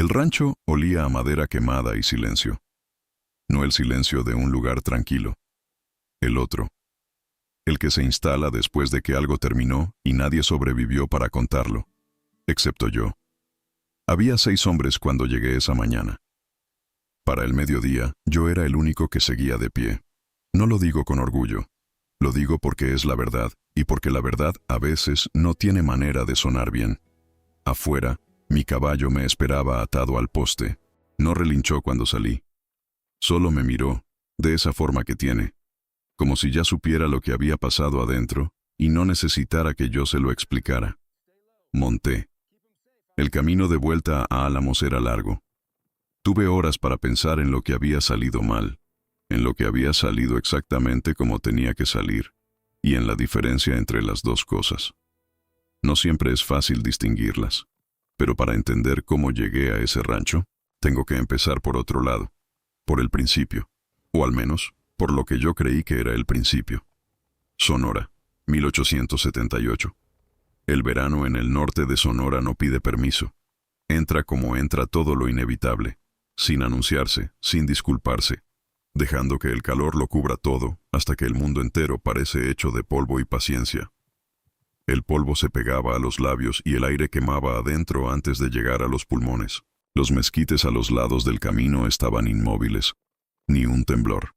El rancho olía a madera quemada y silencio. No el silencio de un lugar tranquilo. El otro. El que se instala después de que algo terminó y nadie sobrevivió para contarlo, excepto yo. Había 6 hombres cuando llegué esa mañana. Para el mediodía, yo era el único que seguía de pie. No lo digo con orgullo. Lo digo porque es la verdad, y porque la verdad a veces no tiene manera de sonar bien. Afuera, mi caballo me esperaba atado al poste. No relinchó cuando salí. Solo me miró, de esa forma que tiene, como si ya supiera lo que había pasado adentro y no necesitara que yo se lo explicara. Monté. El camino de vuelta a Álamos era largo. Tuve horas para pensar en lo que había salido mal, en lo que había salido exactamente como tenía que salir, y en la diferencia entre las dos cosas. No siempre es fácil distinguirlas, pero para entender cómo llegué a ese rancho, tengo que empezar por otro lado, por el principio, o al menos, por lo que yo creí que era el principio. Sonora, 1878. El verano en el norte de Sonora no pide permiso. Entra como entra todo lo inevitable, sin anunciarse, sin disculparse, dejando que el calor lo cubra todo, hasta que el mundo entero parece hecho de polvo y paciencia. El polvo se pegaba a los labios y el aire quemaba adentro antes de llegar a los pulmones. Los mezquites a los lados del camino estaban inmóviles. Ni un temblor.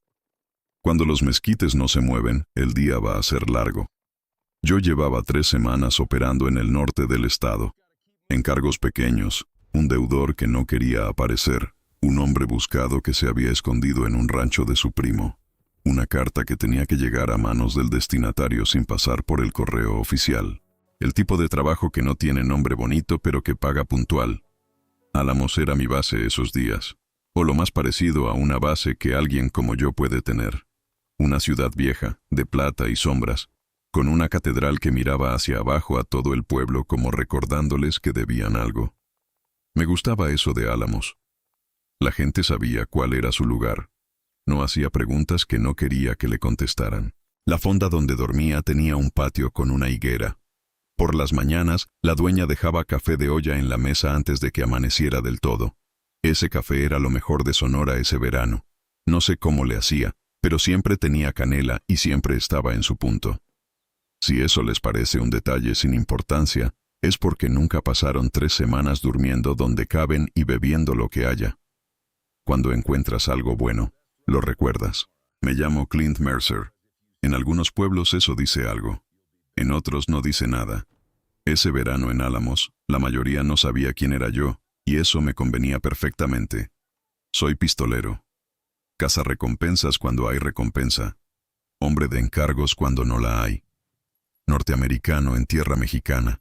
Cuando los mezquites no se mueven, el día va a ser largo. Yo llevaba 3 semanas operando en el norte del estado. Encargos pequeños, un deudor que no quería aparecer, un hombre buscado que se había escondido en un rancho de su primo, una carta que tenía que llegar a manos del destinatario sin pasar por el correo oficial. El tipo de trabajo que no tiene nombre bonito pero que paga puntual. Álamos era mi base esos días, o lo más parecido a una base que alguien como yo puede tener. Una ciudad vieja, de plata y sombras, con una catedral que miraba hacia abajo a todo el pueblo como recordándoles que debían algo. Me gustaba eso de Álamos. La gente sabía cuál era su lugar. No hacía preguntas que no quería que le contestaran. La fonda donde dormía tenía un patio con una higuera. Por las mañanas, la dueña dejaba café de olla en la mesa antes de que amaneciera del todo. Ese café era lo mejor de Sonora ese verano. No sé cómo le hacía, pero siempre tenía canela y siempre estaba en su punto. Si eso les parece un detalle sin importancia, es porque nunca pasaron 3 semanas durmiendo donde caben y bebiendo lo que haya. Cuando encuentras algo bueno, lo recuerdas. Me llamo Clint Mercer. En algunos pueblos eso dice algo. En otros no dice nada. Ese verano en Álamos, la mayoría no sabía quién era yo, y eso me convenía perfectamente. Soy pistolero. Cazarrecompensas cuando hay recompensa. Hombre de encargos cuando no la hay. Norteamericano en tierra mexicana.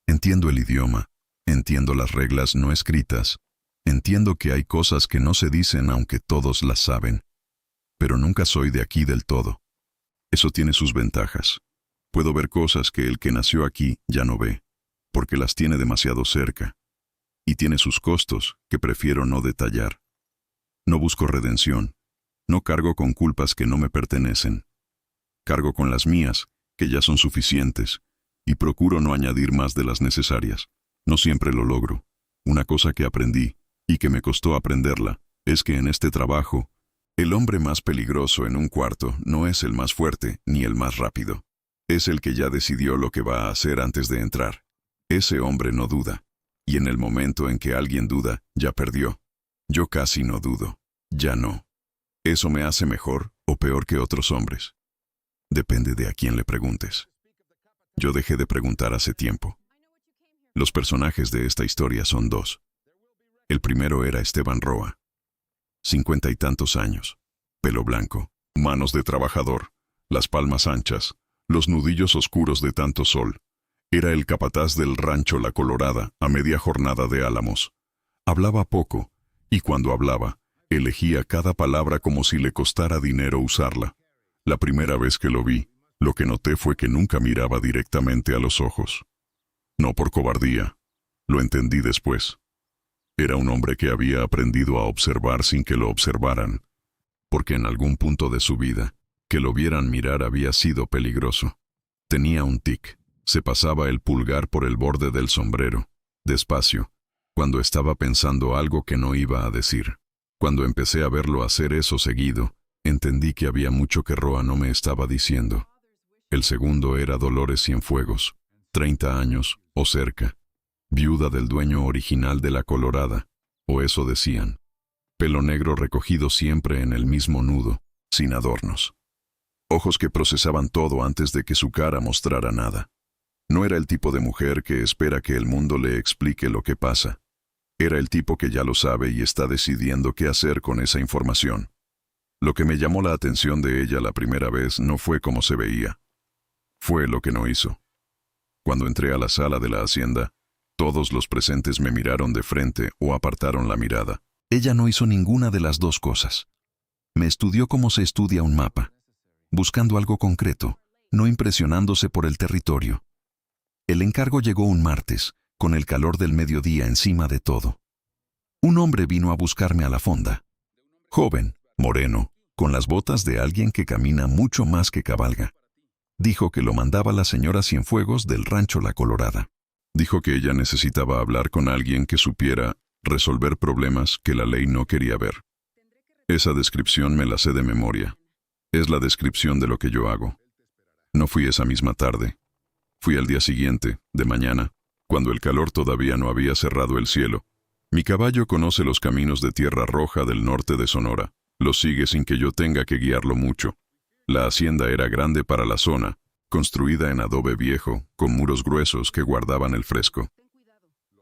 Entiendo el idioma, entiendo las reglas no escritas, entiendo que hay cosas que no se dicen aunque todos las saben, pero nunca soy de aquí del todo. Eso tiene sus ventajas. Puedo ver cosas que el que nació aquí ya no ve, porque las tiene demasiado cerca, y tiene sus costos que prefiero no detallar. No busco redención, no cargo con culpas que no me pertenecen. Cargo con las mías, que ya son suficientes, y procuro no añadir más de las necesarias. No siempre lo logro. Una cosa que aprendí, y que me costó aprenderla, es que en este trabajo, el hombre más peligroso en un cuarto no es el más fuerte ni el más rápido. Es el que ya decidió lo que va a hacer antes de entrar. Ese hombre no duda, y en el momento en que alguien duda, ya perdió. Yo casi no dudo. Ya no. ¿Eso me hace mejor o peor que otros hombres? Depende de a quién le preguntes. Yo dejé de preguntar hace tiempo. Los personajes de esta historia son 2. El primero era Esteban Roa. 50 y tantos años. Pelo blanco, manos de trabajador, las palmas anchas, los nudillos oscuros de tanto sol. Era el capataz del rancho La Colorada a media jornada de Álamos. Hablaba poco, y cuando hablaba, elegía cada palabra como si le costara dinero usarla. La primera vez que lo vi, lo que noté fue que nunca miraba directamente a los ojos. No por cobardía. Lo entendí después. Era un hombre que había aprendido a observar sin que lo observaran, porque en algún punto de su vida, que lo vieran mirar había sido peligroso. Tenía un tic. Se pasaba el pulgar por el borde del sombrero, despacio, cuando estaba pensando algo que no iba a decir. Cuando empecé a verlo hacer eso seguido, entendí que había mucho que Roa no me estaba diciendo. El segundo era Dolores Cienfuegos, 30 años, o cerca, viuda del dueño original de la Colorada, o eso decían. Pelo negro recogido siempre en el mismo nudo, sin adornos. Ojos que procesaban todo antes de que su cara mostrara nada. No era el tipo de mujer que espera que el mundo le explique lo que pasa. Era el tipo que ya lo sabe y está decidiendo qué hacer con esa información. Lo que me llamó la atención de ella la primera vez no fue cómo se veía. Fue lo que no hizo. Cuando entré a la sala de la hacienda, todos los presentes me miraron de frente o apartaron la mirada. Ella no hizo ninguna de las dos cosas. Me estudió como se estudia un mapa, buscando algo concreto, no impresionándose por el territorio. El encargo llegó un martes, con el calor del mediodía encima de todo. Un hombre vino a buscarme a la fonda. Joven, moreno, con las botas de alguien que camina mucho más que cabalga. Dijo que lo mandaba la señora Cienfuegos del rancho La Colorada. Dijo que ella necesitaba hablar con alguien que supiera resolver problemas que la ley no quería ver. Esa descripción me la sé de memoria. Es la descripción de lo que yo hago. No fui esa misma tarde. Fui al día siguiente, de mañana, cuando el calor todavía no había cerrado el cielo. Mi caballo conoce los caminos de tierra roja del norte de Sonora. Los sigue sin que yo tenga que guiarlo mucho. La hacienda era grande para la zona, construida en adobe viejo, con muros gruesos que guardaban el fresco.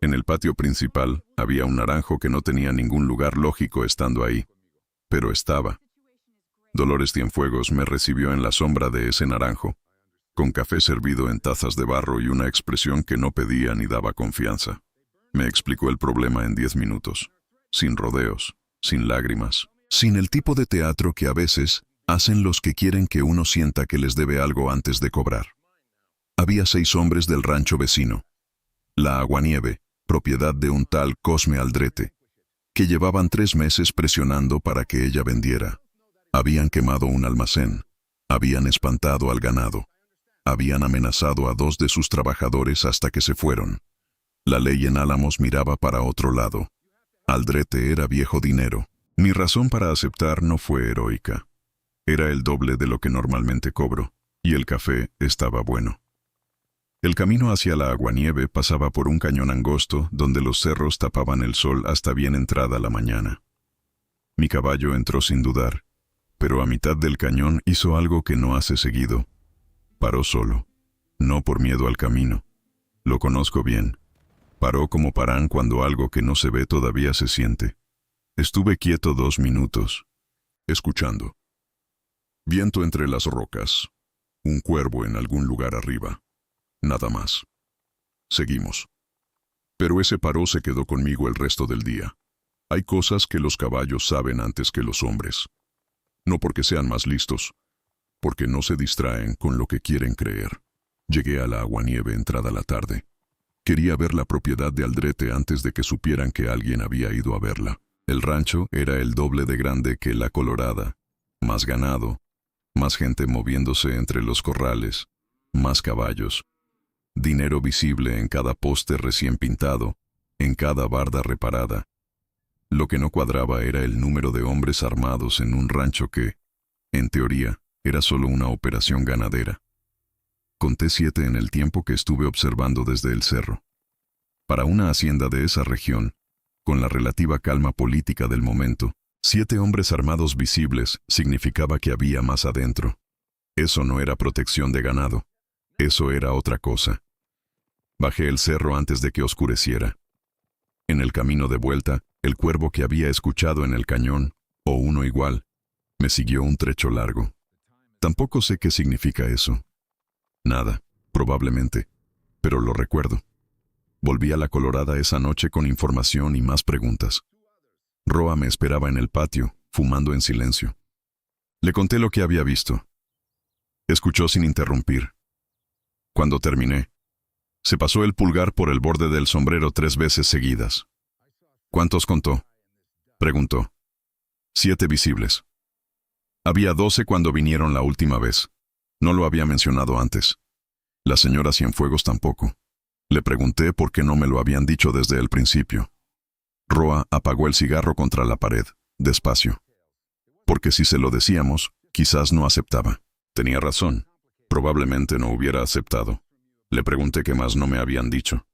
En el patio principal había un naranjo que no tenía ningún lugar lógico estando ahí, pero estaba. Dolores Cienfuegos me recibió en la sombra de ese naranjo, con café servido en tazas de barro y una expresión que no pedía ni daba confianza. Me explicó el problema en 10 minutos, sin rodeos, sin lágrimas, sin el tipo de teatro que a veces hacen los que quieren que uno sienta que les debe algo antes de cobrar. Había 6 hombres del rancho vecino, la Aguanieve, propiedad de un tal Cosme Aldrete, que llevaban 3 meses presionando para que ella vendiera. Habían quemado un almacén, habían espantado al ganado, habían amenazado a 2 de sus trabajadores hasta que se fueron. La ley en Álamos miraba para otro lado. Aldrete era viejo dinero. Mi razón para aceptar no fue heroica. Era el doble de lo que normalmente cobro, y el café estaba bueno. El camino hacia la Aguanieve pasaba por un cañón angosto donde los cerros tapaban el sol hasta bien entrada la mañana. Mi caballo entró sin dudar, pero a mitad del cañón hizo algo que no hace seguido. Paró solo, no por miedo al camino. Lo conozco bien. Paró como paran cuando algo que no se ve todavía se siente. Estuve quieto 2 minutos, escuchando. Viento entre las rocas. Un cuervo en algún lugar arriba. Nada más. Seguimos. Pero ese paró se quedó conmigo el resto del día. Hay cosas que los caballos saben antes que los hombres. No porque sean más listos, porque no se distraen con lo que quieren creer. Llegué a la Aguanieve entrada la tarde. Quería ver la propiedad de Aldrete antes de que supieran que alguien había ido a verla. El rancho era el doble de grande que La Colorada. Más ganado, más gente moviéndose entre los corrales, más caballos. Dinero visible en cada poste recién pintado, en cada barda reparada. Lo que no cuadraba era el número de hombres armados en un rancho que, en teoría, era solo una operación ganadera. Conté 7 en el tiempo que estuve observando desde el cerro. Para una hacienda de esa región, con la relativa calma política del momento, 7 hombres armados visibles significaba que había más adentro. Eso no era protección de ganado. Eso era otra cosa. Bajé el cerro antes de que oscureciera. En el camino de vuelta, el cuervo que había escuchado en el cañón, o uno igual, me siguió un trecho largo. Tampoco sé qué significa eso. Nada, probablemente, pero lo recuerdo. Volví a La Colorada esa noche con información y más preguntas. Roa me esperaba en el patio, fumando en silencio. Le conté lo que había visto. Escuchó sin interrumpir. Cuando terminé, se pasó el pulgar por el borde del sombrero 3 veces seguidas. ¿Cuántos contó?, preguntó. 7 visibles. Había 12 cuando vinieron la última vez. No lo había mencionado antes. La señora Cienfuegos tampoco. Le pregunté por qué no me lo habían dicho desde el principio. Roa apagó el cigarro contra la pared, despacio. Porque si se lo decíamos, quizás no aceptaba. Tenía razón. Probablemente no hubiera aceptado. Le pregunté qué más no me habían dicho.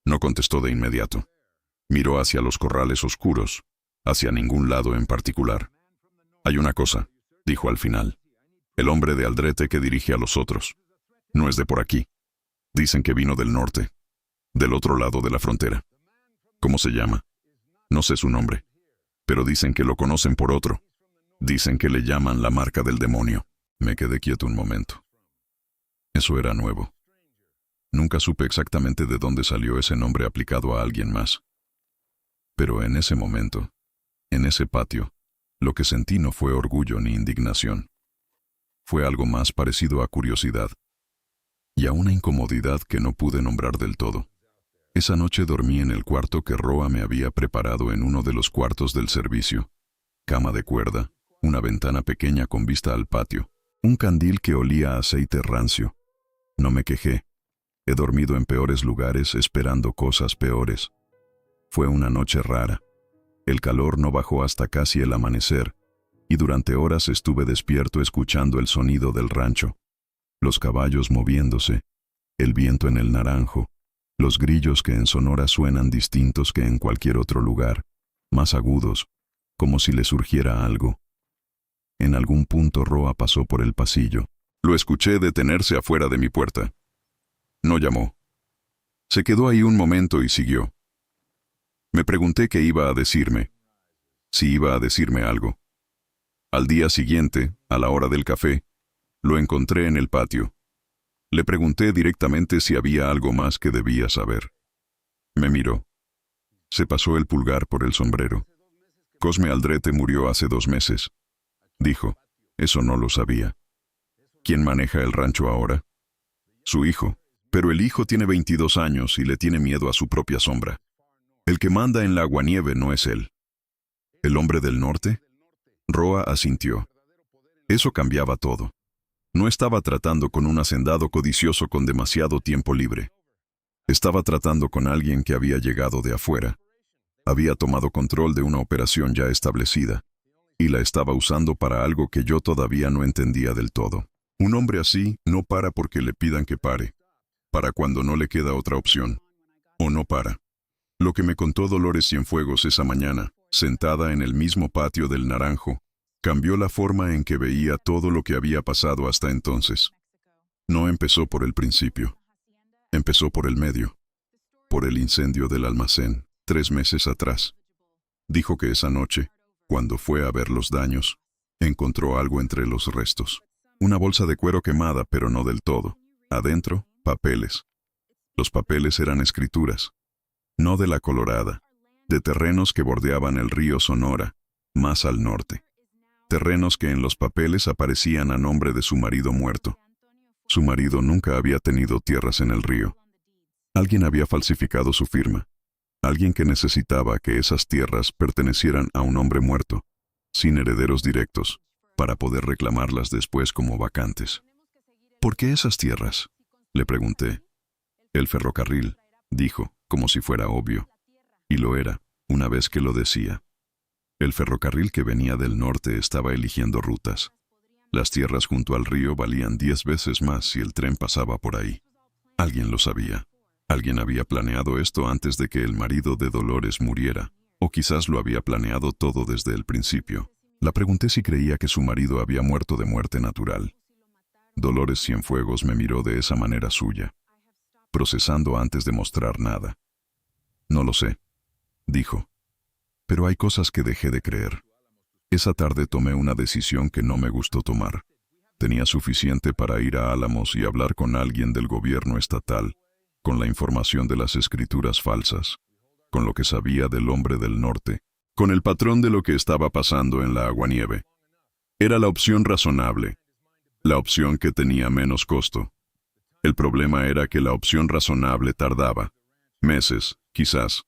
No contestó de inmediato. Miró hacia los corrales oscuros, hacia ningún lado en particular. Hay una cosa, dijo al final. El hombre de Aldrete que dirige a los otros. No es de por aquí. Dicen que vino del norte, del otro lado de la frontera. ¿Cómo se llama? No sé su nombre, pero dicen que lo conocen por otro. Dicen que le llaman la marca del demonio. Me quedé quieto un momento. Eso era nuevo. Nunca supe exactamente de dónde salió ese nombre aplicado a alguien más. Pero en ese momento, en ese patio, lo que sentí no fue orgullo ni indignación. Fue algo más parecido a curiosidad. Y a una incomodidad que no pude nombrar del todo. Esa noche dormí en el cuarto que Roa me había preparado en uno de los cuartos del servicio. Cama de cuerda, una ventana pequeña con vista al patio, un candil que olía a aceite rancio. No me quejé. He dormido en peores lugares esperando cosas peores. Fue una noche rara. El calor no bajó hasta casi el amanecer, y durante horas estuve despierto escuchando el sonido del rancho. Los caballos moviéndose, el viento en el naranjo, los grillos que en Sonora suenan distintos que en cualquier otro lugar, más agudos, como si le surgiera algo. En algún punto Roa pasó por el pasillo. Lo escuché detenerse afuera de mi puerta. No llamó. Se quedó ahí un momento y siguió. Me pregunté qué iba a decirme. Si iba a decirme algo. Al día siguiente, a la hora del café, lo encontré en el patio. Le pregunté directamente si había algo más que debía saber. Me miró. Se pasó el pulgar por el sombrero. Cosme Aldrete murió hace 2 meses. Dijo, eso no lo sabía. ¿Quién maneja el rancho ahora? Su hijo. Pero el hijo tiene 22 años y le tiene miedo a su propia sombra. El que manda en la aguanieve no es él. ¿El hombre del norte? Roa asintió. Eso cambiaba todo. No estaba tratando con un hacendado codicioso con demasiado tiempo libre. Estaba tratando con alguien que había llegado de afuera. Había tomado control de una operación ya establecida, y la estaba usando para algo que yo todavía no entendía del todo. Un hombre así no para porque le pidan que pare. Para cuando no le queda otra opción. O no para. Lo que me contó Dolores Cienfuegos esa mañana, sentada en el mismo patio del Naranjo, cambió la forma en que veía todo lo que había pasado hasta entonces. No empezó por el principio. Empezó por el medio. Por el incendio del almacén, 3 meses atrás. Dijo que esa noche, cuando fue a ver los daños, encontró algo entre los restos. Una bolsa de cuero quemada, pero no del todo. Adentro, papeles. Los papeles eran escrituras. No de la Colorada, de terrenos que bordeaban el río Sonora, más al norte. Terrenos que en los papeles aparecían a nombre de su marido muerto. Su marido nunca había tenido tierras en el río. Alguien había falsificado su firma. Alguien que necesitaba que esas tierras pertenecieran a un hombre muerto, sin herederos directos, para poder reclamarlas después como vacantes. ¿Por qué esas tierras?, le pregunté. El ferrocarril, dijo, como si fuera obvio. Y lo era, una vez que lo decía. El ferrocarril que venía del norte estaba eligiendo rutas. Las tierras junto al río valían 10 veces más si el tren pasaba por ahí. Alguien lo sabía. Alguien había planeado esto antes de que el marido de Dolores muriera, o quizás lo había planeado todo desde el principio. La pregunté si creía que su marido había muerto de muerte natural. Dolores Cienfuegos me miró de esa manera suya, procesando antes de mostrar nada. No lo sé, dijo. Pero hay cosas que dejé de creer. Esa tarde tomé una decisión que no me gustó tomar. Tenía suficiente para ir a Álamos y hablar con alguien del gobierno estatal, con la información de las escrituras falsas, con lo que sabía del hombre del norte, con el patrón de lo que estaba pasando en la aguanieve. Era la opción razonable, la opción que tenía menos costo. El problema era que la opción razonable tardaba, meses, quizás.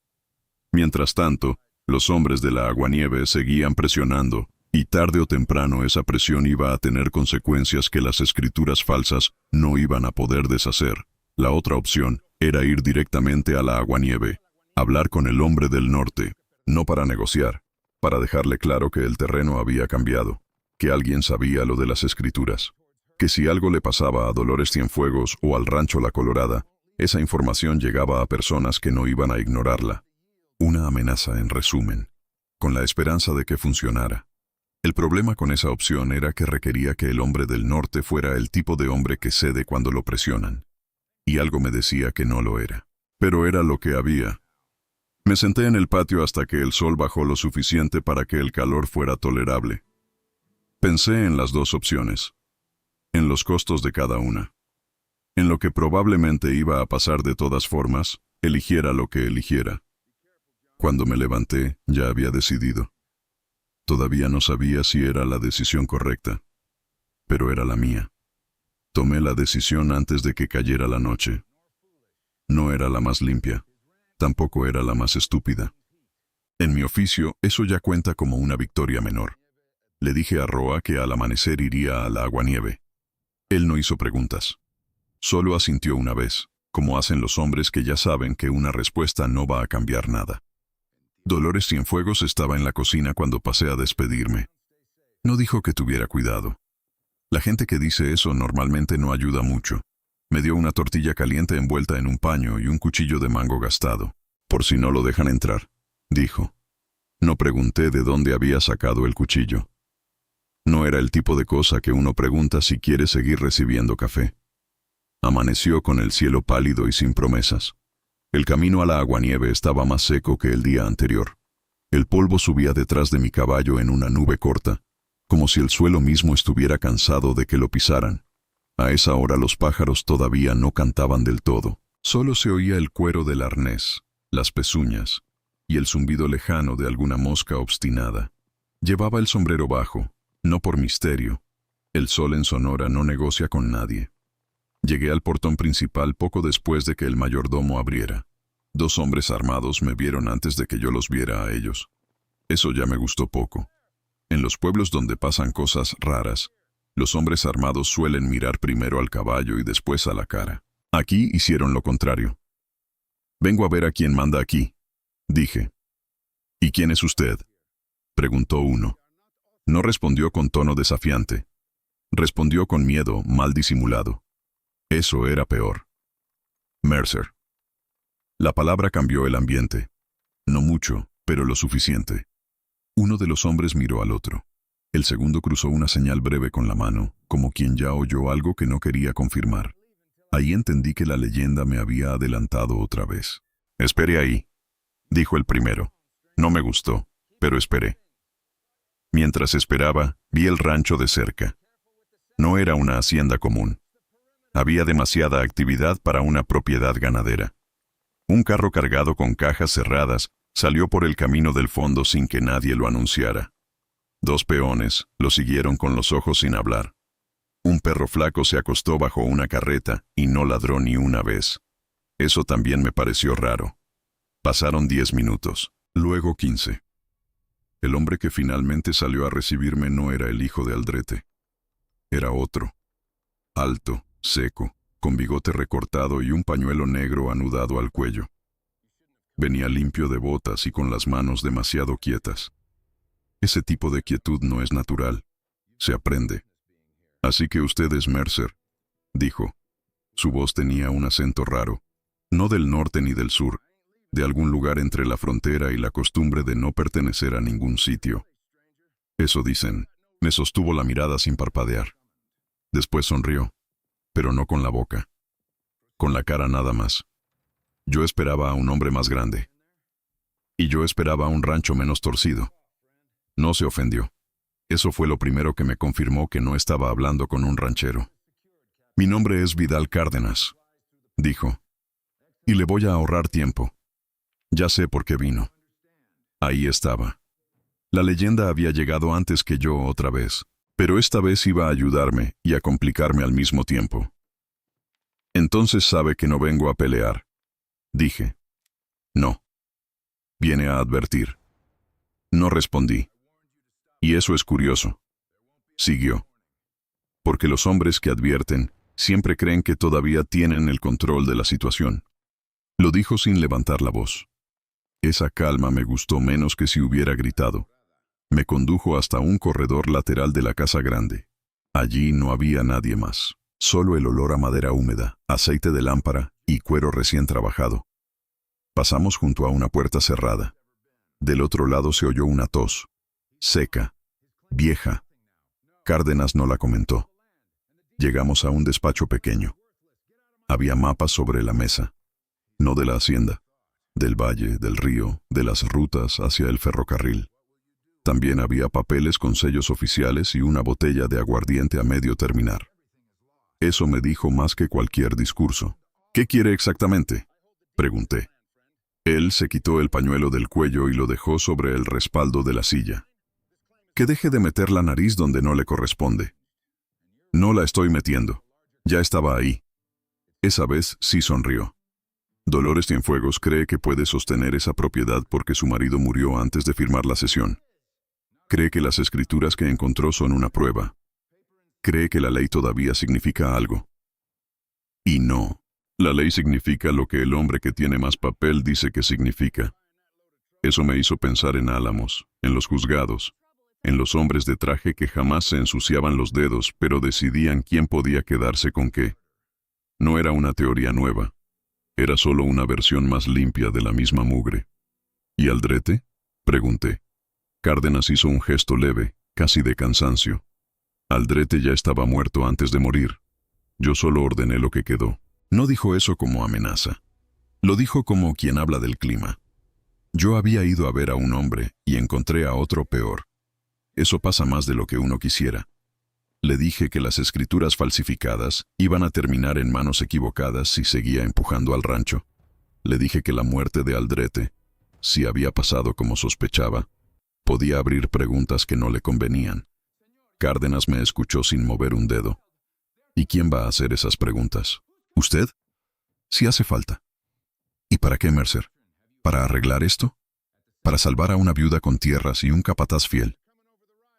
Mientras tanto, los hombres de la aguanieve seguían presionando, y tarde o temprano esa presión iba a tener consecuencias que las escrituras falsas no iban a poder deshacer. La otra opción era ir directamente a la aguanieve, hablar con el hombre del norte, No para negociar, para dejarle claro que el terreno había cambiado, que alguien sabía lo de las escrituras, que si algo le pasaba a Dolores Cienfuegos o al Rancho La Colorada, esa información llegaba a personas que no iban a ignorarla. Una amenaza, en resumen, con la esperanza de que funcionara. El problema con esa opción era que requería que el hombre del norte fuera el tipo de hombre que cede cuando lo presionan. Y algo me decía que no lo era. Pero era lo que había. Me senté en el patio hasta que el sol bajó lo suficiente para que el calor fuera tolerable. Pensé en las dos opciones, en los costos de cada una, en lo que probablemente iba a pasar de todas formas, eligiera lo que eligiera. Cuando me levanté, ya había decidido. Todavía no sabía si era la decisión correcta, pero era la mía. Tomé la decisión antes de que cayera la noche. No era la más limpia, tampoco era la más estúpida. En mi oficio, eso ya cuenta como una victoria menor. Le dije a Roa que al amanecer iría a la aguanieve. Él no hizo preguntas. Solo asintió una vez, como hacen los hombres que ya saben que una respuesta no va a cambiar nada. Dolores Cienfuegos estaba en la cocina cuando pasé a despedirme. No dijo que tuviera cuidado. La gente que dice eso normalmente no ayuda mucho. Me dio una tortilla caliente envuelta en un paño y un cuchillo de mango gastado. Por si no lo dejan entrar, dijo. No pregunté de dónde había sacado el cuchillo. No era el tipo de cosa que uno pregunta si quiere seguir recibiendo café. Amaneció con el cielo pálido y sin promesas. El camino a la aguanieve estaba más seco que el día anterior. El polvo subía detrás de mi caballo en una nube corta, como si el suelo mismo estuviera cansado de que lo pisaran. A esa hora los pájaros todavía no cantaban del todo. Solo se oía el cuero del arnés, las pezuñas, y el zumbido lejano de alguna mosca obstinada. Llevaba el sombrero bajo, no por misterio. El sol en Sonora no negocia con nadie. Llegué al portón principal poco después de que el mayordomo abriera. 2 hombres armados me vieron antes de que yo los viera a ellos. Eso ya me gustó poco. En los pueblos donde pasan cosas raras, los hombres armados suelen mirar primero al caballo y después a la cara. Aquí hicieron lo contrario. Vengo a ver a quién manda aquí, dije. ¿Y quién es usted?, preguntó uno. No respondió con tono desafiante. Respondió con miedo mal disimulado. Eso era peor. Mercer. La palabra cambió el ambiente. No mucho, pero lo suficiente. Uno de los hombres miró al otro. El segundo cruzó una señal breve con la mano, como quien ya oyó algo que no quería confirmar. Ahí entendí que la leyenda me había adelantado otra vez. Espere ahí, dijo el primero. No me gustó, pero esperé. Mientras esperaba, vi el rancho de cerca. No era una hacienda común. Había demasiada actividad para una propiedad ganadera. Un carro cargado con cajas cerradas salió por el camino del fondo sin que nadie lo anunciara. 2 peones lo siguieron con los ojos sin hablar. Un perro flaco se acostó bajo una carreta y no ladró ni una vez. Eso también me pareció raro. Pasaron 10 minutos, luego 15. El hombre que finalmente salió a recibirme no era el hijo de Aldrete. Era otro. Alto, seco, con bigote recortado y un pañuelo negro anudado al cuello. Venía limpio de botas y con las manos demasiado quietas. Ese tipo de quietud no es natural. Se aprende. Así que usted es Mercer, dijo. Su voz tenía un acento raro. No del norte ni del sur, de algún lugar entre la frontera y la costumbre de no pertenecer a ningún sitio. Eso dicen. Me sostuvo la mirada sin parpadear. Después sonrió, pero no con la boca. Con la cara nada más. Yo esperaba a un hombre más grande. Y yo esperaba un rancho menos torcido. No se ofendió. Eso fue lo primero que me confirmó que no estaba hablando con un ranchero. Mi nombre es Vidal Cárdenas, dijo. Y le voy a ahorrar tiempo. Ya sé por qué vino. Ahí estaba. La leyenda había llegado antes que yo otra vez, pero esta vez iba a ayudarme y a complicarme al mismo tiempo. Entonces sabe que no vengo a pelear, dije. No. Viene a advertir. No respondí. Y eso es curioso. Siguió. Porque los hombres que advierten siempre creen que todavía tienen el control de la situación. Lo dijo sin levantar la voz. Esa calma me gustó menos que si hubiera gritado. Me condujo hasta un corredor lateral de la casa grande. Allí no había nadie más. Solo el olor a madera húmeda, aceite de lámpara y cuero recién trabajado. Pasamos junto a una puerta cerrada. Del otro lado se oyó una tos. Seca. Vieja. Cárdenas no la comentó. Llegamos a un despacho pequeño. Había mapas sobre la mesa. No de la hacienda, del valle, del río, de las rutas hacia el ferrocarril. También había papeles con sellos oficiales y una botella de aguardiente a medio terminar. Eso me dijo más que cualquier discurso. ¿Qué quiere exactamente?, pregunté. Él se quitó el pañuelo del cuello y lo dejó sobre el respaldo de la silla. Que deje de meter la nariz donde no le corresponde. No la estoy metiendo. Ya estaba ahí. Esa vez sí sonrió. Dolores Cienfuegos cree que puede sostener esa propiedad porque su marido murió antes de firmar la cesión. Cree que las escrituras que encontró son una prueba. Cree que la ley todavía significa algo. Y no. La ley significa lo que el hombre que tiene más papel dice que significa. Eso me hizo pensar en Álamos, en los juzgados, en los hombres de traje que jamás se ensuciaban los dedos, pero decidían quién podía quedarse con qué. No era una teoría nueva. Era solo una versión más limpia de la misma mugre. ¿Y Aldrete?, pregunté. Cárdenas hizo un gesto leve, casi de cansancio. Aldrete ya estaba muerto antes de morir. Yo solo ordené lo que quedó. No dijo eso como amenaza. Lo dijo como quien habla del clima. Yo había ido a ver a un hombre y encontré a otro peor. Eso pasa más de lo que uno quisiera. Le dije que las escrituras falsificadas iban a terminar en manos equivocadas si seguía empujando al rancho. Le dije que la muerte de Aldrete, si había pasado como sospechaba, podía abrir preguntas que no le convenían. Cárdenas me escuchó sin mover un dedo. ¿Y quién va a hacer esas preguntas? ¿Usted? Si hace falta. ¿Y para qué, Mercer? ¿Para arreglar esto? ¿Para salvar a una viuda con tierras y un capataz fiel?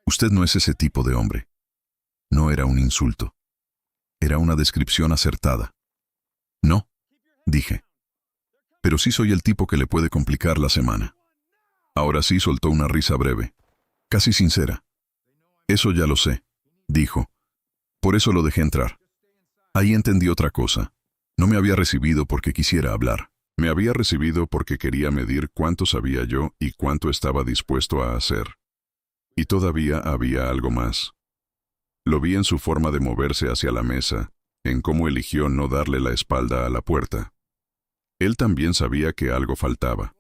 Usted no es ese tipo de hombre. No era un insulto. Era una descripción acertada. No, dije. Pero sí soy el tipo que le puede complicar la semana. Ahora sí soltó una risa breve, casi sincera. Eso ya lo sé, dijo. Por eso lo dejé entrar. Ahí entendí otra cosa. No me había recibido porque quisiera hablar. Me había recibido porque quería medir cuánto sabía yo y cuánto estaba dispuesto a hacer. Y todavía había algo más. Lo vi en su forma de moverse hacia la mesa, en cómo eligió no darle la espalda a la puerta. Él también sabía que algo faltaba.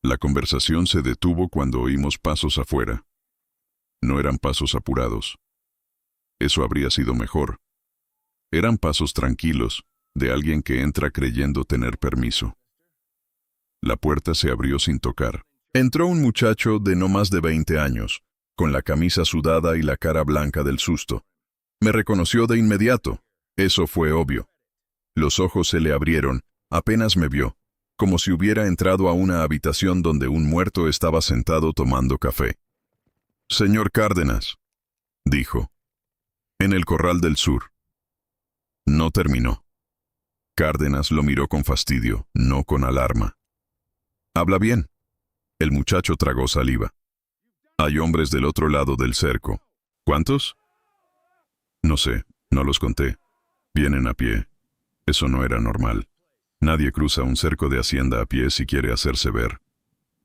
La conversación se detuvo cuando oímos pasos afuera. No eran pasos apurados. Eso habría sido mejor. Eran pasos tranquilos, de alguien que entra creyendo tener permiso. La puerta se abrió sin tocar. Entró un muchacho de no más de 20 años, con la camisa sudada y la cara blanca del susto. Me reconoció de inmediato. Eso fue obvio. Los ojos se le abrieron, apenas me vio, como si hubiera entrado a una habitación donde un muerto estaba sentado tomando café. «Señor Cárdenas», dijo. «En el Corral del Sur». No terminó. Cárdenas lo miró con fastidio, no con alarma. «Habla bien». El muchacho tragó saliva. «Hay hombres del otro lado del cerco. ¿Cuántos?» «No sé, no los conté. Vienen a pie. Eso no era normal. Nadie cruza un cerco de hacienda a pie si quiere hacerse ver.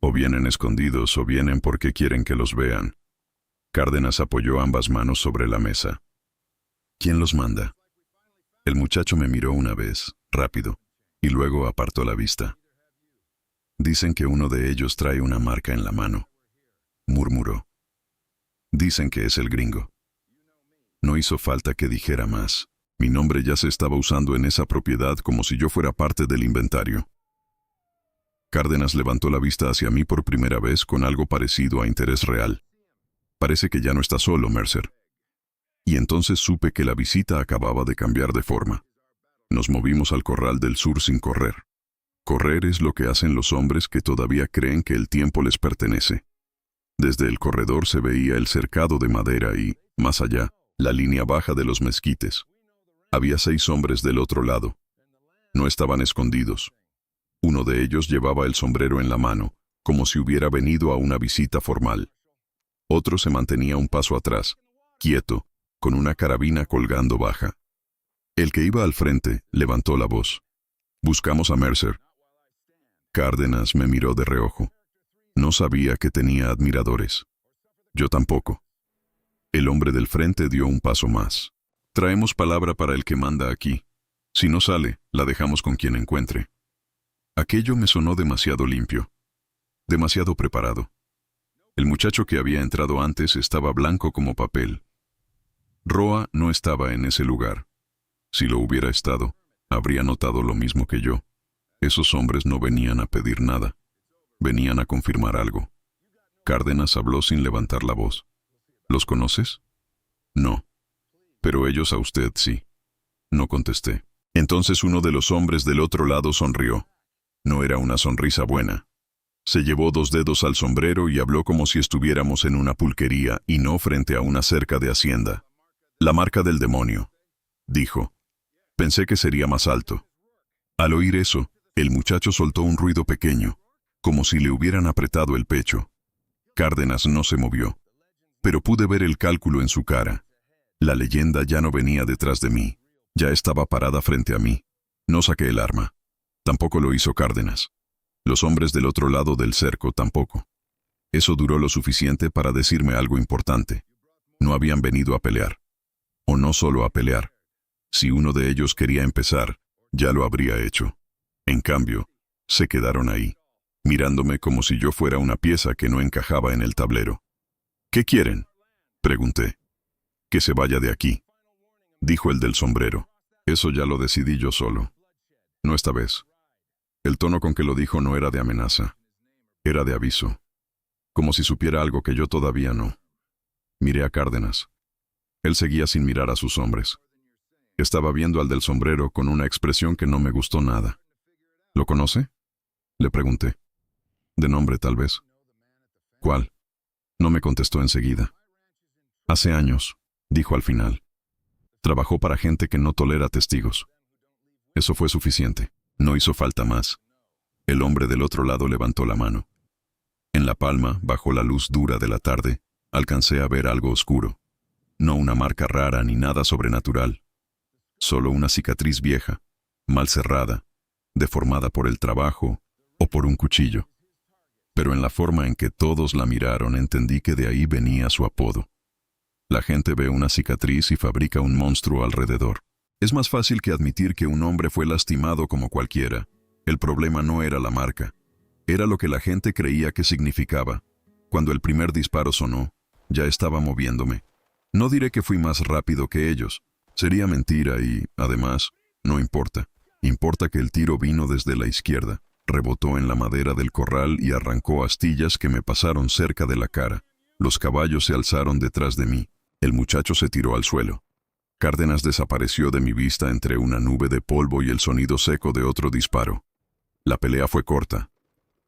O vienen escondidos o vienen porque quieren que los vean». Cárdenas apoyó ambas manos sobre la mesa. «¿Quién los manda?» El muchacho me miró una vez, rápido, y luego apartó la vista. «Dicen que uno de ellos trae una marca en la mano», murmuró. «Dicen que es el gringo». No hizo falta que dijera más. Mi nombre ya se estaba usando en esa propiedad como si yo fuera parte del inventario. Cárdenas levantó la vista hacia mí por primera vez con algo parecido a interés real. «Parece que ya no está solo, Mercer». Y entonces supe que la visita acababa de cambiar de forma. Nos movimos al Corral del Sur sin correr. Correr es lo que hacen los hombres que todavía creen que el tiempo les pertenece. Desde el corredor se veía el cercado de madera y, más allá, la línea baja de los mezquites. Había 6 hombres del otro lado. No estaban escondidos. Uno de ellos llevaba el sombrero en la mano, como si hubiera venido a una visita formal. Otro se mantenía un paso atrás, quieto, con una carabina colgando baja. El que iba al frente levantó la voz. «Buscamos a Mercer». Cárdenas me miró de reojo. No sabía que tenía admiradores. Yo tampoco. El hombre del frente dio un paso más. «Traemos palabra para el que manda aquí. Si no sale, la dejamos con quien encuentre». Aquello me sonó demasiado limpio, demasiado preparado. El muchacho que había entrado antes estaba blanco como papel. Roa no estaba en ese lugar. Si lo hubiera estado, habría notado lo mismo que yo. Esos hombres no venían a pedir nada. Venían a confirmar algo. Cárdenas habló sin levantar la voz. «¿Los conoces?» «No. Pero ellos a usted sí». No contesté. Entonces uno de los hombres del otro lado sonrió. No era una sonrisa buena. Se llevó 2 dedos al sombrero y habló como si estuviéramos en una pulquería y no frente a una cerca de hacienda. «La marca del demonio», dijo. Pensé que sería más alto. Al oír eso, el muchacho soltó un ruido pequeño, como si le hubieran apretado el pecho. Cárdenas no se movió, pero pude ver el cálculo en su cara. La leyenda ya no venía detrás de mí, ya estaba parada frente a mí. No saqué el arma. Tampoco lo hizo Cárdenas. Los hombres del otro lado del cerco tampoco. Eso duró lo suficiente para decirme algo importante. No habían venido a pelear. O no solo a pelear. Si uno de ellos quería empezar, ya lo habría hecho. En cambio, se quedaron ahí, mirándome como si yo fuera una pieza que no encajaba en el tablero. «¿Qué quieren?», pregunté. «Que se vaya de aquí», dijo el del sombrero. «Eso ya lo decidí yo solo. No esta vez». El tono con que lo dijo no era de amenaza. Era de aviso. Como si supiera algo que yo todavía no. Miré a Cárdenas. Él seguía sin mirar a sus hombres. Estaba viendo al del sombrero con una expresión que no me gustó nada. «¿Lo conoce?», le pregunté. «De nombre, tal vez». «¿Cuál?». No me contestó enseguida. «Hace años», dijo al final. «Trabajó para gente que no tolera testigos». Eso fue suficiente. No hizo falta más. El hombre del otro lado levantó la mano. En la palma, bajo la luz dura de la tarde, alcancé a ver algo oscuro. No una marca rara ni nada sobrenatural. Solo una cicatriz vieja, mal cerrada, deformada por el trabajo o por un cuchillo. Pero en la forma en que todos la miraron entendí que de ahí venía su apodo. La gente ve una cicatriz y fabrica un monstruo alrededor. Es más fácil que admitir que un hombre fue lastimado como cualquiera. El problema no era la marca. Era lo que la gente creía que significaba. Cuando el primer disparo sonó, ya estaba moviéndome. No diré que fui más rápido que ellos. Sería mentira y, además, no importa. Importa que el tiro vino desde la izquierda, rebotó en la madera del corral y arrancó astillas que me pasaron cerca de la cara. Los caballos se alzaron detrás de mí. El muchacho se tiró al suelo. Cárdenas desapareció de mi vista entre una nube de polvo y el sonido seco de otro disparo. La pelea fue corta.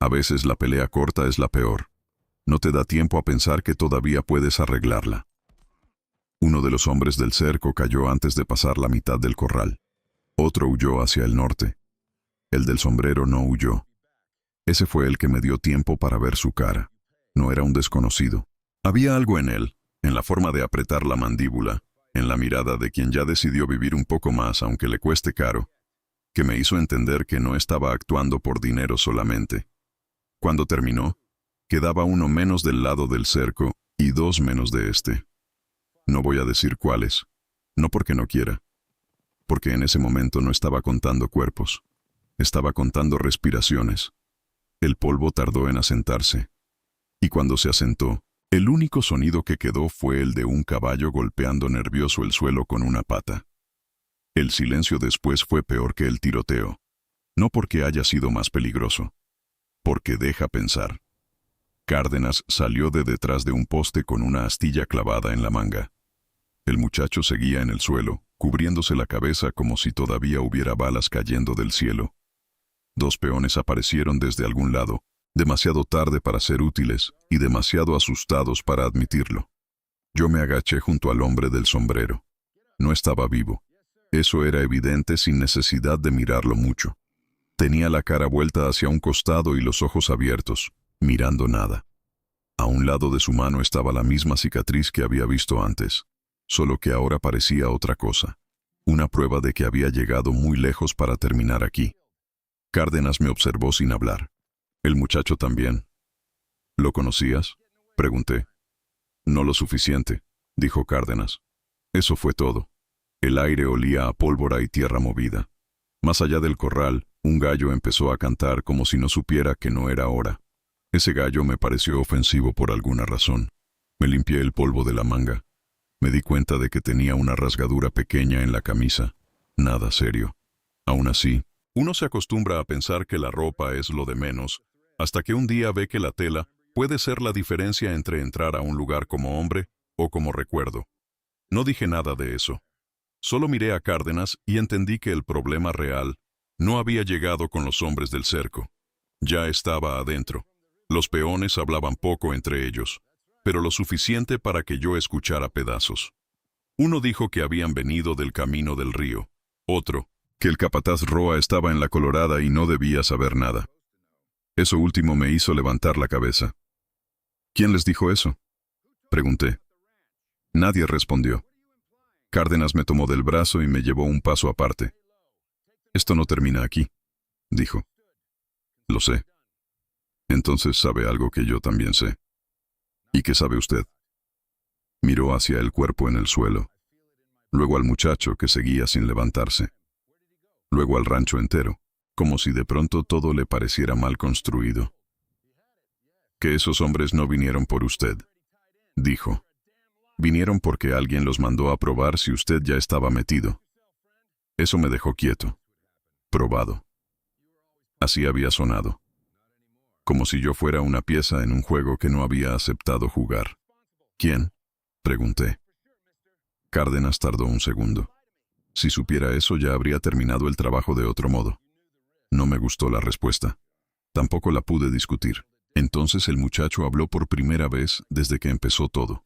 A veces la pelea corta es la peor. No te da tiempo a pensar que todavía puedes arreglarla. Uno de los hombres del cerco cayó antes de pasar la mitad del corral. Otro huyó hacia el norte. El del sombrero no huyó. Ese fue el que me dio tiempo para ver su cara. No era un desconocido. Había algo en él, en la forma de apretar la mandíbula, en la mirada de quien ya decidió vivir un poco más aunque le cueste caro, que me hizo entender que no estaba actuando por dinero solamente. Cuando terminó, quedaba uno menos del lado del cerco y 2 menos de este. No voy a decir cuáles, no porque no quiera, porque en ese momento no estaba contando cuerpos, estaba contando respiraciones. El polvo tardó en asentarse, y cuando se asentó, el único sonido que quedó fue el de un caballo golpeando nervioso el suelo con una pata. El silencio después fue peor que el tiroteo, no porque haya sido más peligroso, porque deja pensar. Cárdenas salió de detrás de un poste con una astilla clavada en la manga. El muchacho seguía en el suelo, cubriéndose la cabeza como si todavía hubiera balas cayendo del cielo. 2 peones aparecieron desde algún lado, demasiado tarde para ser útiles y demasiado asustados para admitirlo. Yo me agaché junto al hombre del sombrero. No estaba vivo. Eso era evidente sin necesidad de mirarlo mucho. Tenía la cara vuelta hacia un costado y los ojos abiertos, mirando nada. A un lado de su mano estaba la misma cicatriz que había visto antes, solo que ahora parecía otra cosa. Una prueba de que había llegado muy lejos para terminar aquí. Cárdenas me observó sin hablar. El muchacho también. ¿Lo conocías?, pregunté. No lo suficiente, dijo Cárdenas. Eso fue todo. El aire olía a pólvora y tierra movida. Más allá del corral, un gallo empezó a cantar como si no supiera que no era hora. Ese gallo me pareció ofensivo por alguna razón. Me limpié el polvo de la manga. Me di cuenta de que tenía una rasgadura pequeña en la camisa. Nada serio. Aún así, uno se acostumbra a pensar que la ropa es lo de menos, hasta que un día ve que la tela puede ser la diferencia entre entrar a un lugar como hombre o como recuerdo. No dije nada de eso. Solo miré a Cárdenas y entendí que el problema real no había llegado con los hombres del cerco. Ya estaba adentro. Los peones hablaban poco entre ellos, pero lo suficiente para que yo escuchara pedazos. Uno dijo que habían venido del camino del río. Otro, que el capataz Roa estaba en la Colorada y no debía saber nada. Eso último me hizo levantar la cabeza. ¿Quién les dijo eso?, pregunté. Nadie respondió. Cárdenas me tomó del brazo y me llevó un paso aparte. Esto no termina aquí, dijo. Lo sé. Entonces sabe algo que yo también sé. ¿Y qué sabe usted? Miró hacia el cuerpo en el suelo, luego al muchacho que seguía sin levantarse, luego al rancho entero, como si de pronto todo le pareciera mal construido. Que esos hombres no vinieron por usted, dijo. Vinieron porque alguien los mandó a probar si usted ya estaba metido. Eso me dejó quieto. Probado. Así había sonado. Como si yo fuera una pieza en un juego que no había aceptado jugar. ¿Quién?, pregunté. Cárdenas tardó un segundo. Si supiera eso ya habría terminado el trabajo de otro modo. No me gustó la respuesta. Tampoco la pude discutir. Entonces el muchacho habló por primera vez desde que empezó todo.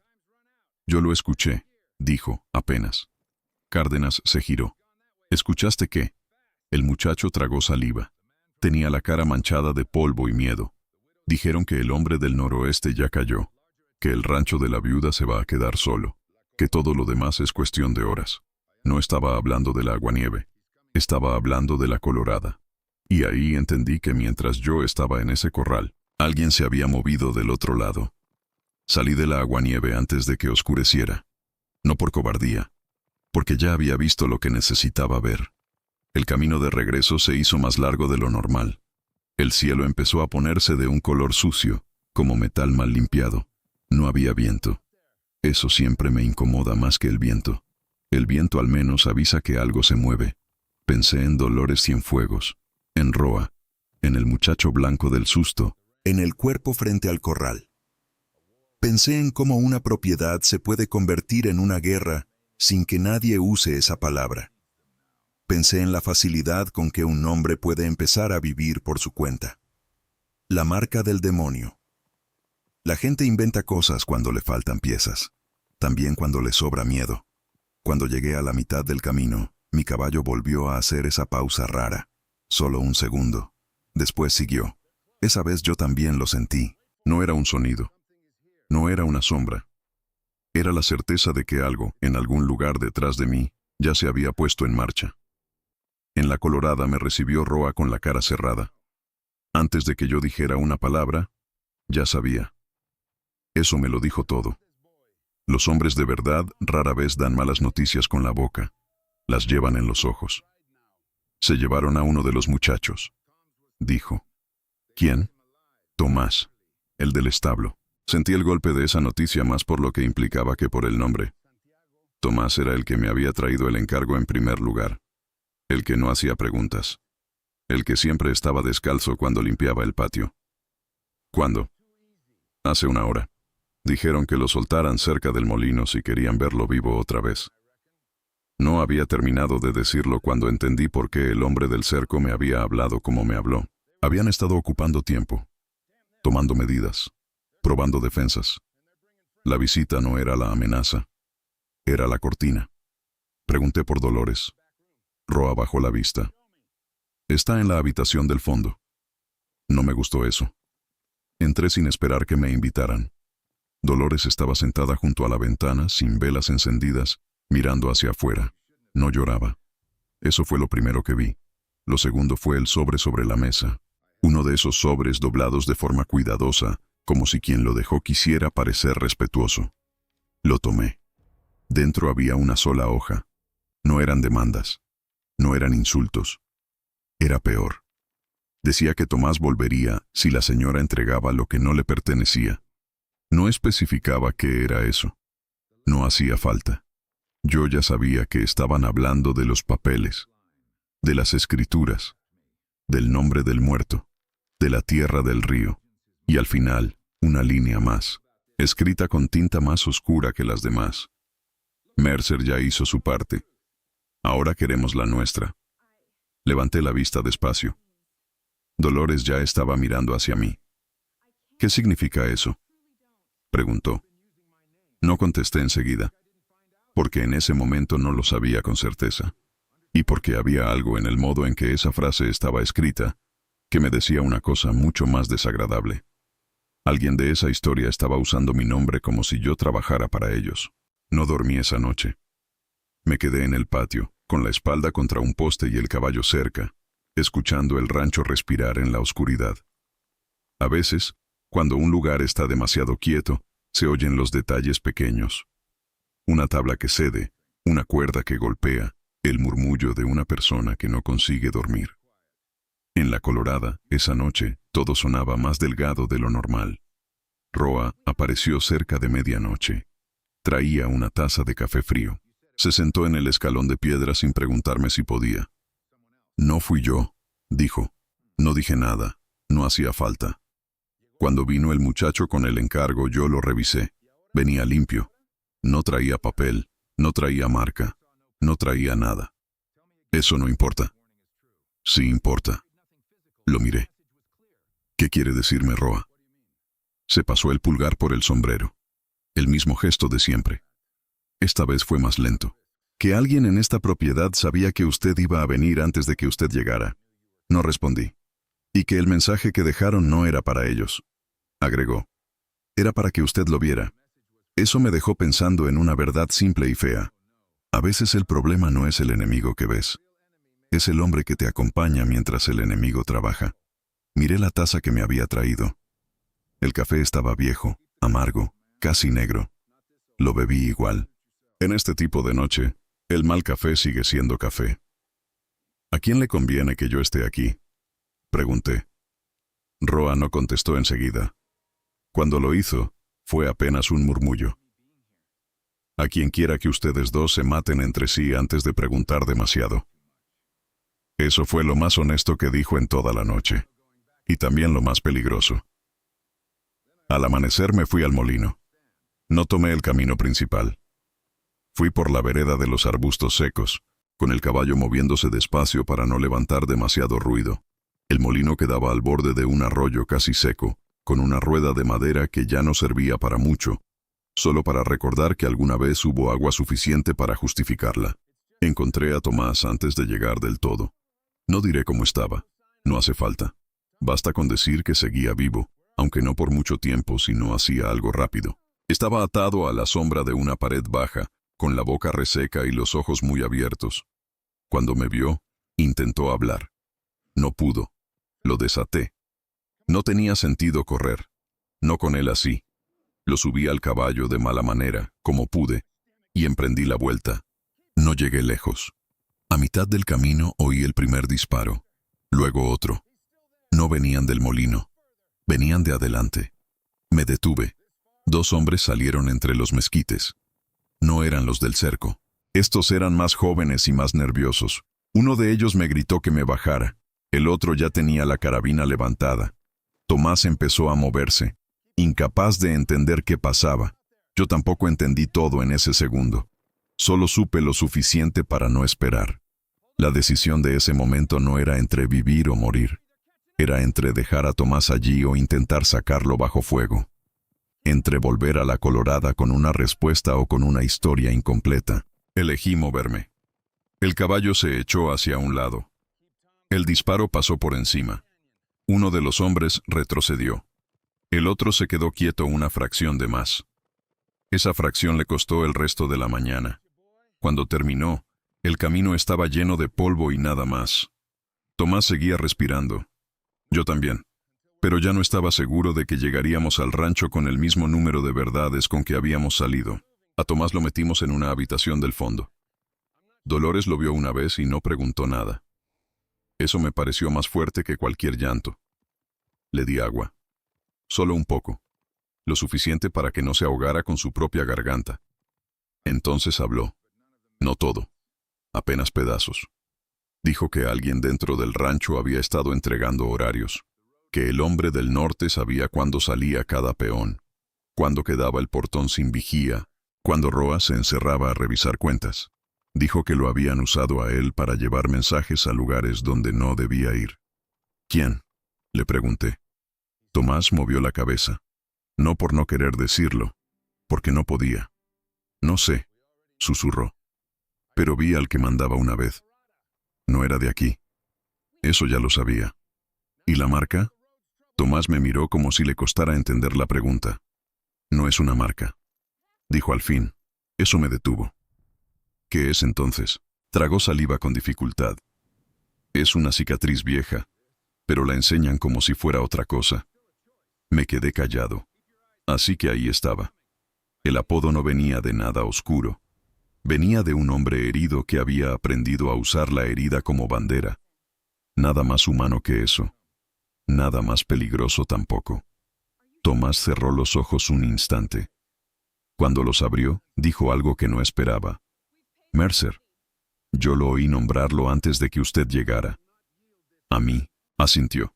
Yo lo escuché, dijo, apenas. Cárdenas se giró. ¿Escuchaste qué? El muchacho tragó saliva. Tenía la cara manchada de polvo y miedo. Dijeron que el hombre del noroeste ya cayó, que el rancho de la viuda se va a quedar solo, que todo lo demás es cuestión de horas. No estaba hablando de la aguanieve, estaba hablando de la Colorada. Y ahí entendí que mientras yo estaba en ese corral, alguien se había movido del otro lado. Salí de la aguanieve antes de que oscureciera. No por cobardía, porque ya había visto lo que necesitaba ver. El camino de regreso se hizo más largo de lo normal. El cielo empezó a ponerse de un color sucio, como metal mal limpiado. No había viento. Eso siempre me incomoda más que el viento. El viento al menos avisa que algo se mueve. Pensé en Dolores Cienfuegos, en Roa, en el muchacho blanco del susto, en el cuerpo frente al corral. Pensé en cómo una propiedad se puede convertir en una guerra sin que nadie use esa palabra. Pensé en la facilidad con que un hombre puede empezar a vivir por su cuenta. La marca del demonio. La gente inventa cosas cuando le faltan piezas, también cuando le sobra miedo. Cuando llegué a la mitad del camino, mi caballo volvió a hacer esa pausa rara. Solo un segundo. Después siguió. Esa vez yo también lo sentí. No era un sonido. No era una sombra. Era la certeza de que algo, en algún lugar detrás de mí, ya se había puesto en marcha. En la Colorada me recibió Roa con la cara cerrada. Antes de que yo dijera una palabra, ya sabía. Eso me lo dijo todo. Los hombres de verdad rara vez dan malas noticias con la boca. Las llevan en los ojos. Se llevaron a uno de los muchachos, dijo. ¿Quién? Tomás, el del establo. Sentí el golpe de esa noticia más por lo que implicaba que por el nombre. Tomás era el que me había traído el encargo en primer lugar. El que no hacía preguntas. El que siempre estaba descalzo cuando limpiaba el patio. ¿Cuándo? Hace una hora. Dijeron que lo soltaran cerca del molino si querían verlo vivo otra vez. No había terminado de decirlo cuando entendí por qué el hombre del cerco me había hablado como me habló. Habían estado ocupando tiempo, tomando medidas, probando defensas. La visita no era la amenaza, era la cortina. Pregunté por Dolores. Roa bajó la vista. Está en la habitación del fondo. No me gustó eso. Entré sin esperar que me invitaran. Dolores estaba sentada junto a la ventana, sin velas encendidas, mirando hacia afuera. No lloraba. Eso fue lo primero que vi. Lo segundo fue el sobre la mesa. Uno de esos sobres doblados de forma cuidadosa, como si quien lo dejó quisiera parecer respetuoso. Lo tomé. Dentro había una sola hoja. No eran demandas. No eran insultos. Era peor. Decía que Tomás volvería si la señora entregaba lo que no le pertenecía. No especificaba qué era eso. No hacía falta. Yo ya sabía que estaban hablando de los papeles, de las escrituras, del nombre del muerto, de la tierra del río, y al final, una línea más, escrita con tinta más oscura que las demás. Mercer ya hizo su parte. Ahora queremos la nuestra. Levanté la vista despacio. Dolores ya estaba mirando hacia mí. ¿Qué significa eso?, preguntó. No contesté enseguida, porque en ese momento no lo sabía con certeza, y porque había algo en el modo en que esa frase estaba escrita que me decía una cosa mucho más desagradable. Alguien de esa historia estaba usando mi nombre como si yo trabajara para ellos. No dormí esa noche. Me quedé en el patio, con la espalda contra un poste y el caballo cerca, escuchando el rancho respirar en la oscuridad. A veces, cuando un lugar está demasiado quieto, se oyen los detalles pequeños. Una tabla que cede, una cuerda que golpea, el murmullo de una persona que no consigue dormir. En la Colorada, esa noche, todo sonaba más delgado de lo normal. Roa apareció cerca de medianoche. Traía una taza de café frío. Se sentó en el escalón de piedra sin preguntarme si podía. No fui yo, dijo. No dije nada, no hacía falta. Cuando vino el muchacho con el encargo, yo lo revisé. Venía limpio. No traía papel, no traía marca, no traía nada. Eso no importa. Sí importa. Lo miré. ¿Qué quiere decirme, Roa? Se pasó el pulgar por el sombrero. El mismo gesto de siempre. Esta vez fue más lento. Que alguien en esta propiedad sabía que usted iba a venir antes de que usted llegara. No respondí. Y que el mensaje que dejaron no era para ellos. Agregó. Era para que usted lo viera. Eso me dejó pensando en una verdad simple y fea. A veces el problema no es el enemigo que ves. Es el hombre que te acompaña mientras el enemigo trabaja. Miré la taza que me había traído. El café estaba viejo, amargo, casi negro. Lo bebí igual. En este tipo de noche, el mal café sigue siendo café. ¿A quién le conviene que yo esté aquí?, pregunté. Roa no contestó enseguida. Cuando lo hizo, fue apenas un murmullo. A quien quiera que ustedes dos se maten entre sí antes de preguntar demasiado. Eso fue lo más honesto que dijo en toda la noche. Y también lo más peligroso. Al amanecer me fui al molino. No tomé el camino principal. Fui por la vereda de los arbustos secos, con el caballo moviéndose despacio para no levantar demasiado ruido. El molino quedaba al borde de un arroyo casi seco, con una rueda de madera que ya no servía para mucho, solo para recordar que alguna vez hubo agua suficiente para justificarla. Encontré a Tomás antes de llegar del todo. No diré cómo estaba, no hace falta. Basta con decir que seguía vivo, aunque no por mucho tiempo, si no hacía algo rápido. Estaba atado a la sombra de una pared baja, con la boca reseca y los ojos muy abiertos. Cuando me vio, intentó hablar. No pudo. Lo desaté. No tenía sentido correr. No con él así. Lo subí al caballo de mala manera, como pude, y emprendí la vuelta. No llegué lejos. A mitad del camino oí el primer disparo, luego otro. No venían del molino. Venían de adelante. Me detuve. 2 hombres salieron entre los mezquites. No eran los del cerco. Estos eran más jóvenes y más nerviosos. Uno de ellos me gritó que me bajara. El otro ya tenía la carabina levantada. Tomás empezó a moverse, incapaz de entender qué pasaba. Yo tampoco entendí todo en ese segundo. Solo supe lo suficiente para no esperar. La decisión de ese momento no era entre vivir o morir. Era entre dejar a Tomás allí o intentar sacarlo bajo fuego. Entre volver a la Colorada con una respuesta o con una historia incompleta. Elegí moverme. El caballo se echó hacia un lado. El disparo pasó por encima. Uno de los hombres retrocedió. El otro se quedó quieto una fracción de más. Esa fracción le costó el resto de la mañana. Cuando terminó, el camino estaba lleno de polvo y nada más. Tomás seguía respirando. Yo también. Pero ya no estaba seguro de que llegaríamos al rancho con el mismo número de verdades con que habíamos salido. A Tomás lo metimos en una habitación del fondo. Dolores lo vio una vez y no preguntó nada. Eso me pareció más fuerte que cualquier llanto. Le di agua. Solo un poco. Lo suficiente para que no se ahogara con su propia garganta. Entonces habló. No todo. Apenas pedazos. Dijo que alguien dentro del rancho había estado entregando horarios. Que el hombre del norte sabía cuándo salía cada peón. Cuándo quedaba el portón sin vigía. Cuándo Roa se encerraba a revisar cuentas. Dijo que lo habían usado a él para llevar mensajes a lugares donde no debía ir. ¿Quién?, le pregunté. Tomás movió la cabeza. No por no querer decirlo, porque no podía. No sé, susurró. Pero vi al que mandaba una vez. No era de aquí. Eso ya lo sabía. ¿Y la marca? Tomás me miró como si le costara entender la pregunta. No es una marca, dijo al fin. Eso me detuvo. ¿Qué es entonces? Tragó saliva con dificultad. Es una cicatriz vieja, pero la enseñan como si fuera otra cosa. Me quedé callado. Así que ahí estaba. El apodo no venía de nada oscuro. Venía de un hombre herido que había aprendido a usar la herida como bandera. Nada más humano que eso. Nada más peligroso tampoco. Tomás cerró los ojos un instante. Cuando los abrió, dijo algo que no esperaba. Mercer. Yo lo oí nombrarlo antes de que usted llegara. A mí, asintió.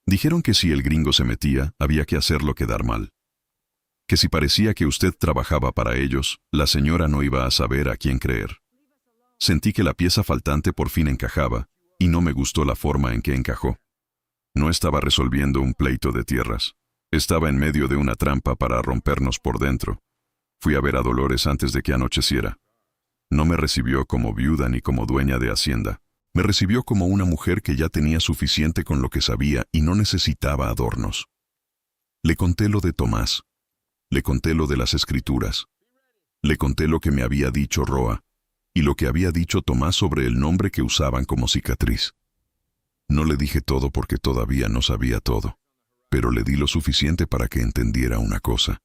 Dijeron que si el gringo se metía, había que hacerlo quedar mal. Que si parecía que usted trabajaba para ellos, la señora no iba a saber a quién creer. Sentí que la pieza faltante por fin encajaba, y no me gustó la forma en que encajó. No estaba resolviendo un pleito de tierras. Estaba en medio de una trampa para rompernos por dentro. Fui a ver a Dolores antes de que anocheciera. No me recibió como viuda ni como dueña de hacienda. Me recibió como una mujer que ya tenía suficiente con lo que sabía y no necesitaba adornos. Le conté lo de Tomás. Le conté lo de las escrituras. Le conté lo que me había dicho Roa y lo que había dicho Tomás sobre el nombre que usaban como cicatriz. No le dije todo porque todavía no sabía todo, pero le di lo suficiente para que entendiera una cosa.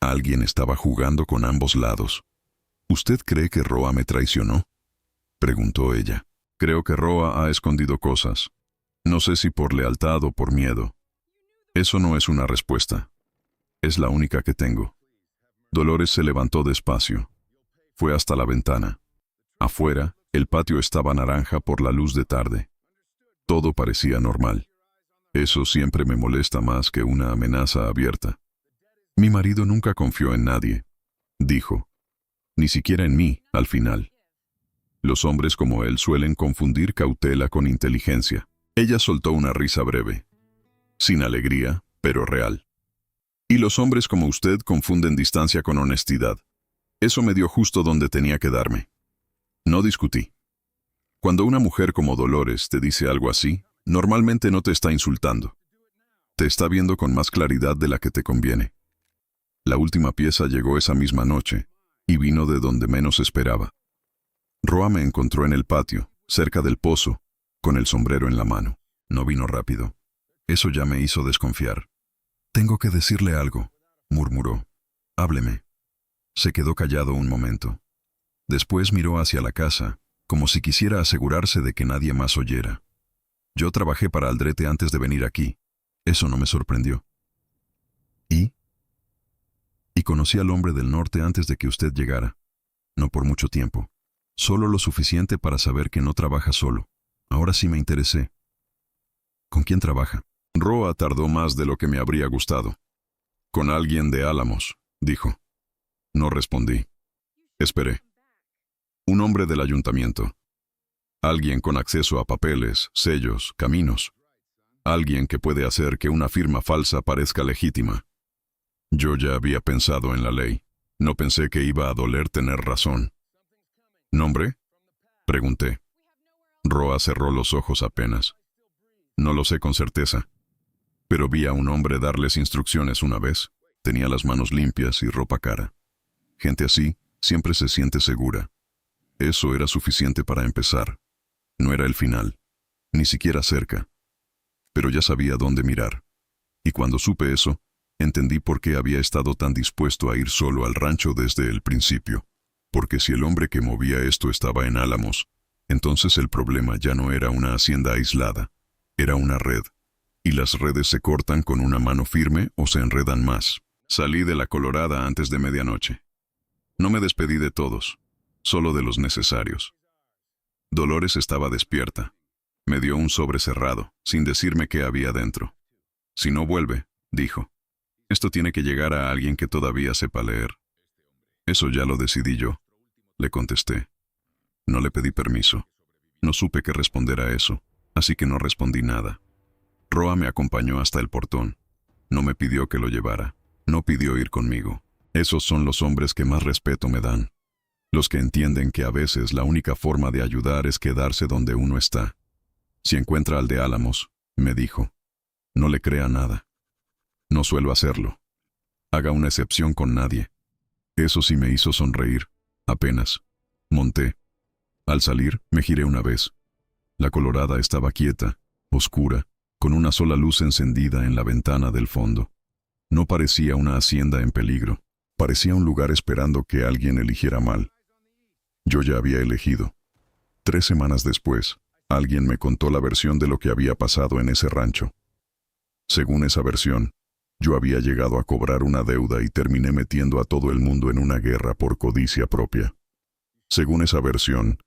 Alguien estaba jugando con ambos lados. ¿Usted cree que Roa me traicionó?, preguntó ella. Creo que Roa ha escondido cosas. No sé si por lealtad o por miedo. Eso no es una respuesta. Es la única que tengo. Dolores se levantó despacio. Fue hasta la ventana. Afuera, el patio estaba naranja por la luz de tarde. Todo parecía normal. Eso siempre me molesta más que una amenaza abierta. Mi marido nunca confió en nadie, dijo. Ni siquiera en mí, al final. Los hombres como él suelen confundir cautela con inteligencia. Ella soltó una risa breve. Sin alegría, pero real. Y los hombres como usted confunden distancia con honestidad. Eso me dio justo donde tenía que darme. No discutí. Cuando una mujer como Dolores te dice algo así, normalmente no te está insultando. Te está viendo con más claridad de la que te conviene. La última pieza llegó esa misma noche, y vino de donde menos esperaba. Roa me encontró en el patio, cerca del pozo, con el sombrero en la mano. No vino rápido. Eso ya me hizo desconfiar. «Tengo que decirle algo», murmuró. «Hábleme». Se quedó callado un momento. Después miró hacia la casa, como si quisiera asegurarse de que nadie más oyera. «Yo trabajé para Aldrete antes de venir aquí. Eso no me sorprendió». «¿Y?» «Y conocí al hombre del norte antes de que usted llegara. No por mucho tiempo. Solo lo suficiente para saber que no trabaja solo. Ahora sí me interesé». «¿Con quién trabaja?» Roa tardó más de lo que me habría gustado. «Con alguien de Álamos», dijo. No respondí. Esperé. Un hombre del ayuntamiento. Alguien con acceso a papeles, sellos, caminos. Alguien que puede hacer que una firma falsa parezca legítima. Yo ya había pensado en la ley. No pensé que iba a doler tener razón. «¿Nombre?», pregunté. Roa cerró los ojos apenas. No lo sé con certeza, pero vi a un hombre darles instrucciones una vez. Tenía las manos limpias y ropa cara. Gente así siempre se siente segura. Eso era suficiente para empezar. No era el final, ni siquiera cerca. Pero ya sabía dónde mirar. Y cuando supe eso, entendí por qué había estado tan dispuesto a ir solo al rancho desde el principio. Porque si el hombre que movía esto estaba en Álamos, entonces el problema ya no era una hacienda aislada, era una red. Y las redes se cortan con una mano firme o se enredan más. Salí de la Colorada antes de medianoche. No me despedí de todos, solo de los necesarios. Dolores estaba despierta. Me dio un sobre cerrado, sin decirme qué había dentro. Si no vuelve, dijo, esto tiene que llegar a alguien que todavía sepa leer. Eso ya lo decidí yo, le contesté. No le pedí permiso. No supe qué responder a eso, así que no respondí nada. Roa me acompañó hasta el portón. No me pidió que lo llevara. No pidió ir conmigo. Esos son los hombres que más respeto me dan. Los que entienden que a veces la única forma de ayudar es quedarse donde uno está. Si encuentra al de Álamos, me dijo, no le crea nada. No suelo hacerlo. Haga una excepción con nadie. Eso sí me hizo sonreír. Apenas. Monté. Al salir, me giré una vez. La Colorada estaba quieta, oscura, con una sola luz encendida en la ventana del fondo. No parecía una hacienda en peligro. Parecía un lugar esperando que alguien eligiera mal. Yo ya había elegido. 3 semanas después, alguien me contó la versión de lo que había pasado en ese rancho. Según esa versión, yo había llegado a cobrar una deuda y terminé metiendo a todo el mundo en una guerra por codicia propia. Según esa versión,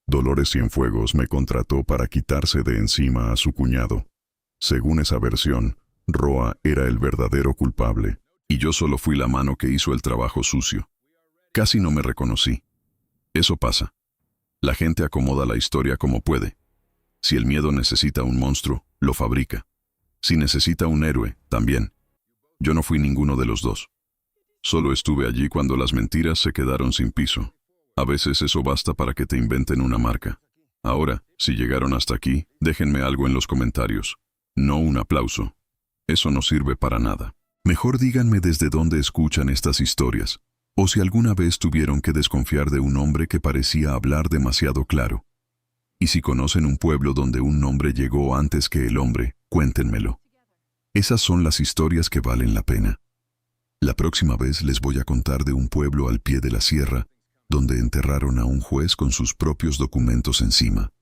Dolores Cienfuegos me contrató para quitarse de encima a su cuñado. Según esa versión, Roa era el verdadero culpable, y yo solo fui la mano que hizo el trabajo sucio. Casi no me reconocí. Eso pasa. La gente acomoda la historia como puede. Si el miedo necesita un monstruo, lo fabrica. Si necesita un héroe, también. Yo no fui ninguno de los dos. Solo estuve allí cuando las mentiras se quedaron sin piso. A veces eso basta para que te inventen una marca. Ahora, si llegaron hasta aquí, déjenme algo en los comentarios. No un aplauso. Eso no sirve para nada. Mejor díganme desde dónde escuchan estas historias, o si alguna vez tuvieron que desconfiar de un hombre que parecía hablar demasiado claro. Y si conocen un pueblo donde un nombre llegó antes que el hombre, cuéntenmelo. Esas son las historias que valen la pena. La próxima vez les voy a contar de un pueblo al pie de la sierra, donde enterraron a un juez con sus propios documentos encima.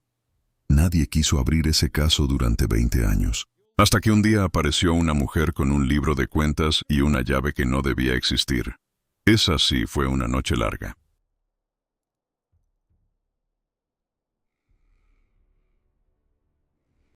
Nadie quiso abrir ese caso durante 20 años. Hasta que un día apareció una mujer con un libro de cuentas y una llave que no debía existir. Esa sí fue una noche larga.